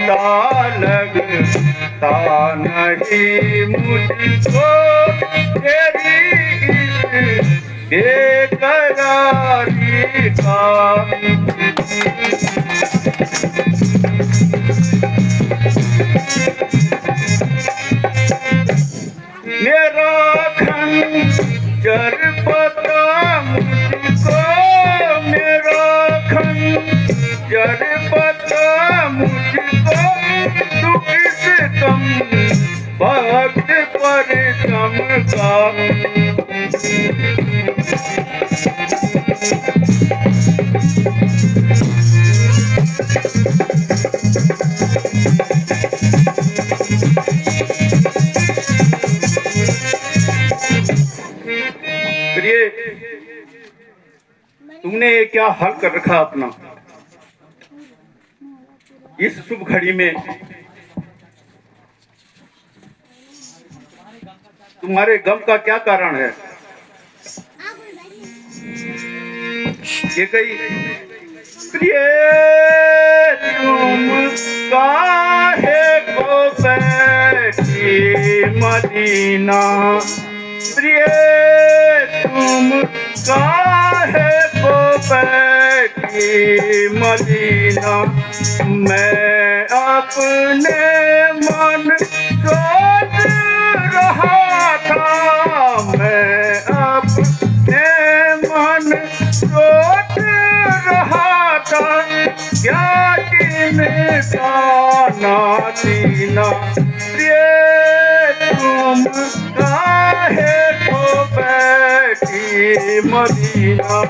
पता लगता नहीं मुझको तेरी इस बेकरारी का। मेरा खंजर पता मुझको, मेरा खंजर पता मुझको, तू किस कम वक्त पर चमका। तुमने ये क्या हाल कर रखा अपना इस शुभ घड़ी में? तुम्हारे गम का क्या कारण है? ये कहीं प्रिय तुम काहे को बैठी मदीना, प्रिय तुम काहे को बैठी मदीना। मैं अपने मन सोच रहा था, मैं अपने मन सोच रहा था, क्या किनका नादीना। प्रिय तुम काहे को बैठी मदीना।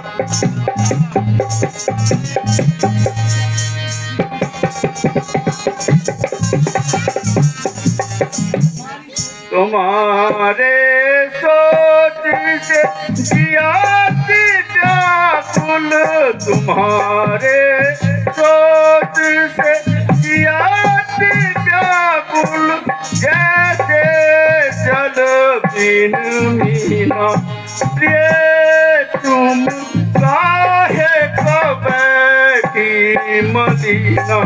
तुम्हारे सोच से जिया की व्याकुल, तुम्हारे सोच से जिया की व्याकुल, जैसे जल बिन मीना। प्रिय तुम काहे को बैठी मदीना।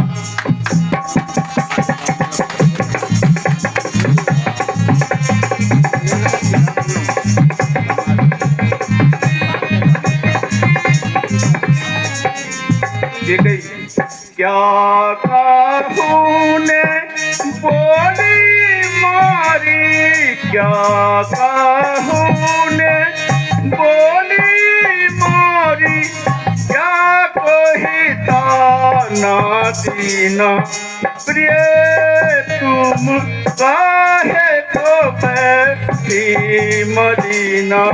क्या कहूँ ने बोली मारी, क्या कहूँ ने बोली मारी, क्या कोई ताना दीना। प्रिय तुम काहे को बैठी मदीना।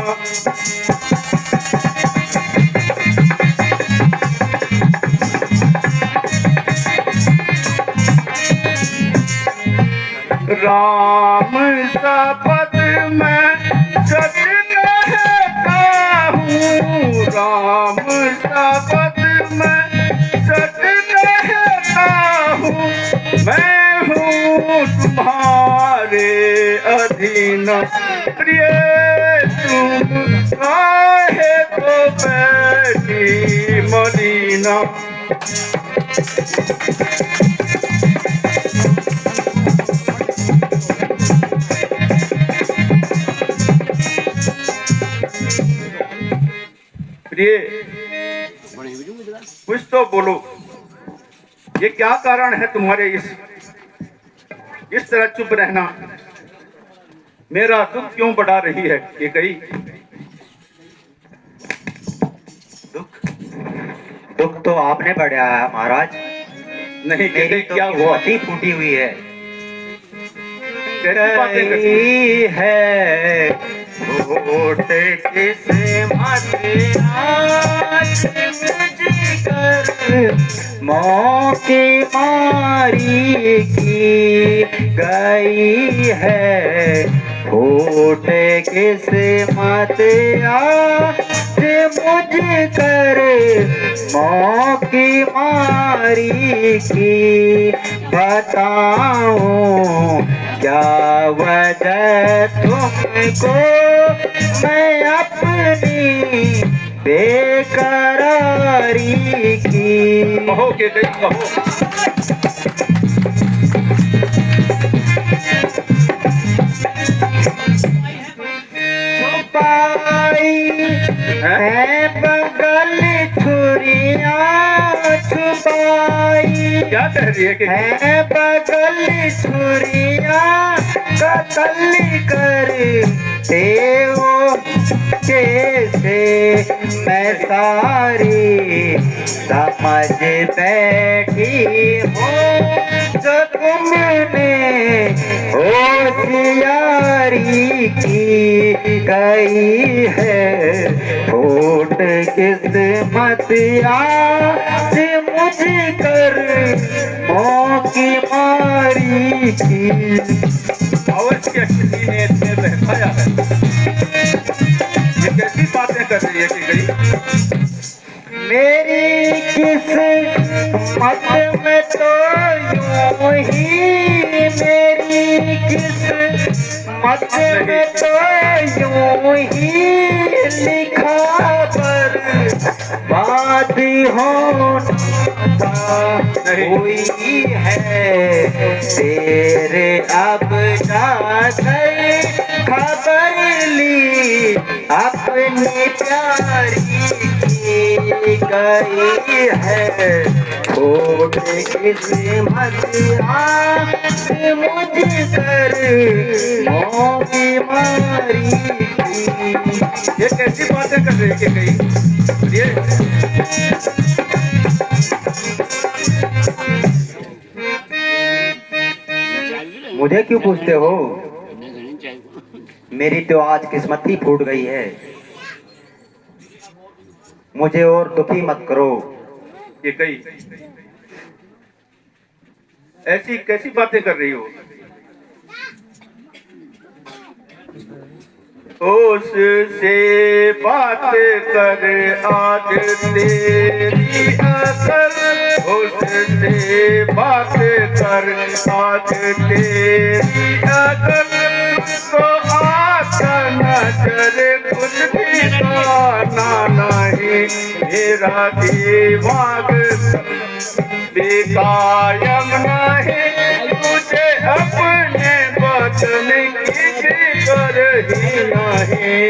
राम शपथ मैं सच कहता हूँ, राम शपथ मैं सच कहता हूँ, मैं हूँ तुम्हारे अधीन। प्रिय तुम काहे को बैठी मदीना। प्रिय कुछ तो बोलो, ये क्या कारण है तुम्हारे इस तरह चुप रहना? मेरा दुख क्यों बढ़ा रही है ये कही? दुख तो आपने बढ़ाया है महाराज। नहीं मेरी तो क्या हुआ थी फूटी हुई है। कैसी बातें करती है छोटे किसे मत आज कर मौके मारी की गई है। छोटे किसे मत आज मुझ कर मौके मारी की। बताऊं क्या वजह तुमको मैं अपनी बेकरारी की। कहो के कहो। रही है कि है बगल छुरिया कतल करते हो कैसे मैं सारी समझ बैठी हूँ जो तुमने होशियारी की गई है फूट किस्मत आज मुझ कर मौकी मारी की। अवश्य किसी ने इतने बहकाया है। ये कैसी बातें कर रही है कि गई? मेरी किस्मत में तो यूं ही मेरी किस्मत में तो यूं ही लिखा पर बात होता हुई है तेरे अब जाकर खबर ली अपनी प्यारी की गई है छोट किस्मत आज मुझ कर मौकी मारी की। ये कैसी बातें कर रही है कि गई? ये मुझे क्यों पूछते हो? मेरी तो आज किस्मत ही फूट गई है। मुझे और दुखी मत करो। ये गई ऐसी कैसी बातें कर रही हो? उससे बात कर आज तेरी अकल, उससे बात कर आज तेरी अकल, तो आता नजर कुछ ठिकाना नहीं, मेरा दिमाग बेकायम नहीं, तुझे अपने वतन की फिक्र ही नहीं।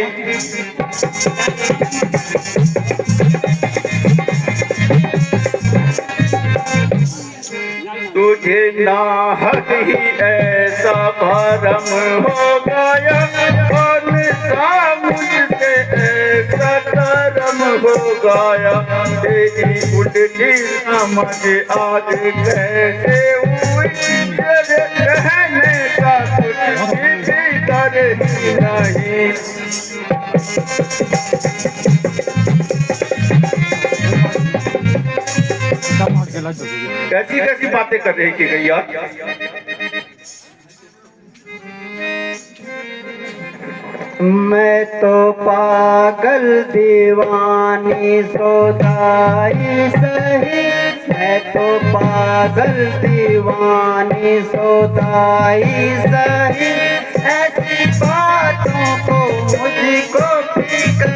तुझे नाहक ही ऐसा भरम हो गया और सा मुझसे ऐसा कर्म हो गया, तेरी उल्टी समझ आज कैसे हुई, तेरे कहने का कुछ भी डर ही नहीं। कैसी कैसी बातें कर रही की गई यार? मैं तो पागल दीवानी सोदाई सही, मैं तो पागल दीवानी सोदाई सही, ऐसी बातों को मुझको फिक्र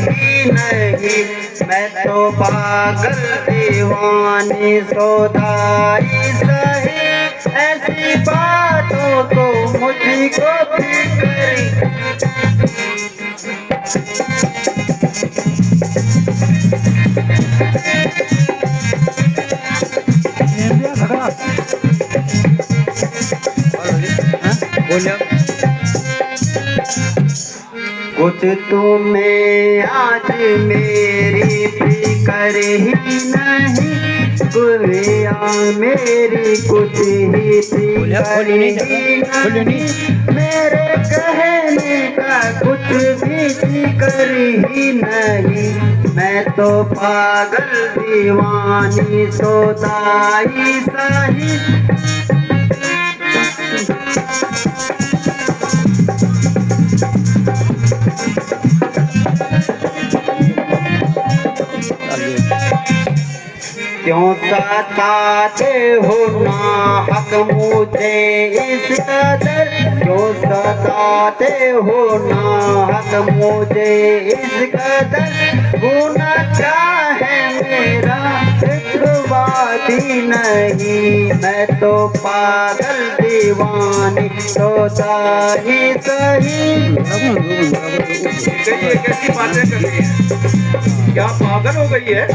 ही नहीं, मैं तो पागल दीवानी सोदाई सही, ऐसी बातों को मुझको फिक्र कुछ तुम्हें आज मेरी फिक्र ही नहीं, गुरिया मेरी कुछ ही फिक्र ही नहीं, मेरे कहने का कुछ भी फिक्र ही नहीं, मैं तो पागल दीवानी सोदाई सही। क्यों सताते हो नाहक मुझे इस कदर, क्यों सताते हो नाहक मुझे इस कदर, गुना क्या है मेरा बाती नहीं, मैं तो पागल दीवानी सोदाई सही। कैसी बातें कर रही है? क्या पागल हो गई है?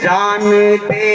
जानते